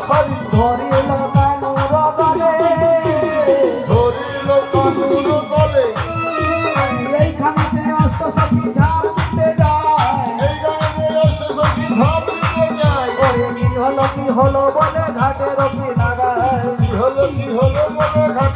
সারি ধরিল কানুর গলে ধরিল কানুর গলে এইখানেতে অষ্ট সখী ঝাড় দিতে যায় এই গানে অষ্ট সখী ঝাঁপ দিতে যায় ওরে কি হলো বলে ঘাটের কিনারায় কি হলো বলে ঘাট